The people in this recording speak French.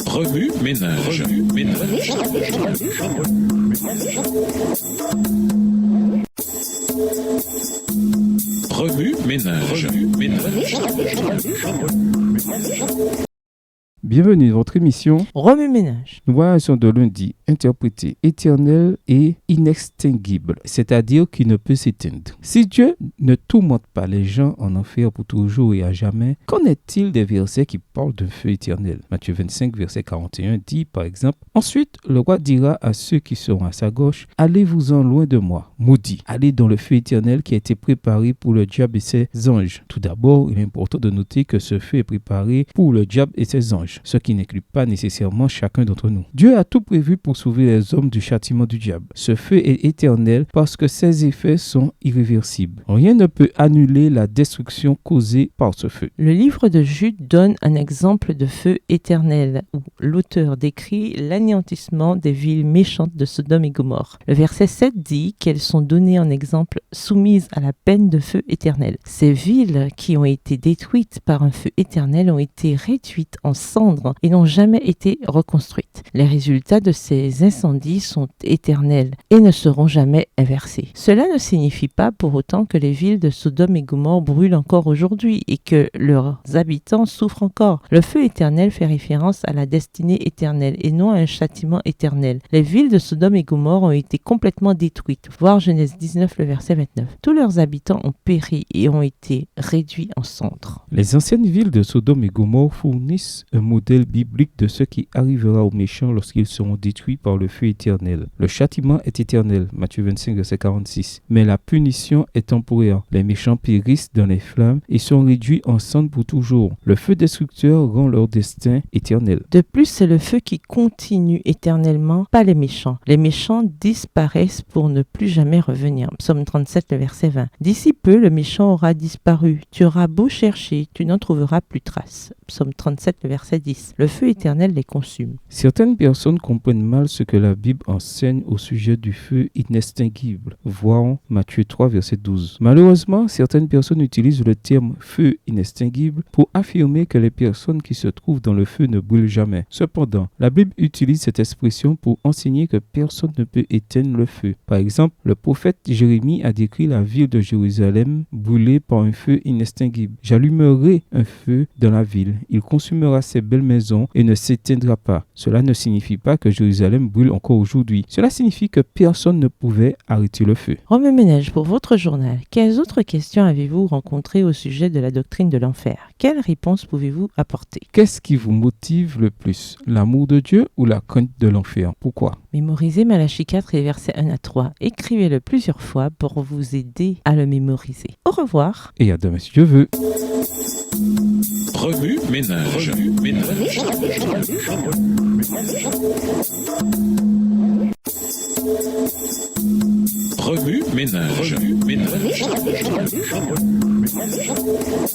Remue ménage. Remue ménage. Bienvenue dans votre émission Remue ménage. Nous voyons de lundi interprété éternel et inextinguible, c'est-à-dire qui ne peut s'éteindre. Si Dieu ne tourmente pas les gens en enfer pour toujours et à jamais, qu'en est-il des versets qui parlent d'un feu éternel? Matthieu 25, verset 41 dit par exemple: Ensuite, le roi dira à ceux qui seront à sa gauche: Allez-vous-en loin de moi, maudits, allez dans le feu éternel qui a été préparé pour le diable et ses anges. Tout d'abord, il est important de noter que ce feu est préparé pour le diable et ses anges, ce qui n'inclut pas nécessairement chacun d'entre nous. Dieu a tout prévu pour sauver les hommes du châtiment du diable. Ce feu est éternel parce que ses effets sont irréversibles. Rien ne peut annuler la destruction causée par ce feu. Le livre de Jude donne un exemple de feu éternel où l'auteur décrit l'anéantissement des villes méchantes de Sodome et Gomorrhe. Le verset 7 dit qu'elles sont données en exemple soumises à la peine de feu éternel. Ces villes qui ont été détruites par un feu éternel ont été réduites en cendres et n'ont jamais été reconstruites. Les résultats de ces incendies sont éternels et ne seront jamais inversés. Cela ne signifie pas pour autant que les villes de Sodome et Gomorrhe brûlent encore aujourd'hui et que leurs habitants souffrent encore. Le feu éternel fait référence à la destinée éternelle et non à un châtiment éternel. Les villes de Sodome et Gomorrhe ont été complètement détruites, voir Genèse 19, le verset 29. Tous leurs habitants ont péri et ont été réduits en cendres. Les anciennes villes de Sodome et Gomorrhe fournissent un modèle biblique de ce qui arrivera aux méchants lorsqu'ils seront détruits par le feu éternel. Le châtiment est éternel, Matthieu 25, verset 46, mais la punition est temporaire. Les méchants périssent dans les flammes et sont réduits en cendres pour toujours. Le feu destructeur rend leur destin éternel. De plus, c'est le feu qui continue éternellement, pas les méchants. Les méchants disparaissent pour ne plus jamais revenir. Psaume 37, le verset 20. D'ici peu, le méchant aura disparu. Tu auras beau chercher, tu n'en trouveras plus trace. Psaume 37, le verset 10. Le feu éternel les consume. Certaines personnes comprennent mal ce que la Bible enseigne au sujet du feu inextinguible. Voyons Matthieu 3, verset 12. Malheureusement, certaines personnes utilisent le terme feu inextinguible pour affirmer que les personnes qui se trouvent dans le feu ne brûlent jamais. Cependant, la Bible utilise cette expression pour enseigner que personne ne peut éteindre le feu. Par exemple, le prophète Jérémie a décrit la ville de Jérusalem brûlée par un feu inextinguible. J'allumerai un feu dans la ville. Il consumera ses belles maisons et ne s'éteindra pas. Cela ne signifie pas que Jérusalem brûle encore aujourd'hui. Cela signifie que personne ne pouvait arrêter le feu. Remue ménage pour votre journal. Quelles autres questions avez-vous rencontrées au sujet de la doctrine de l'enfer? Quelles réponses pouvez-vous apporter? Qu'est-ce qui vous motive le plus? L'amour de Dieu ou la crainte de l'enfer? Pourquoi? Mémorisez Malachie 4 et versets 1 à 3. Écrivez-le plusieurs fois pour vous aider à le mémoriser. Au revoir. Et à demain si Dieu veut. Remue ménage. Remue ménage.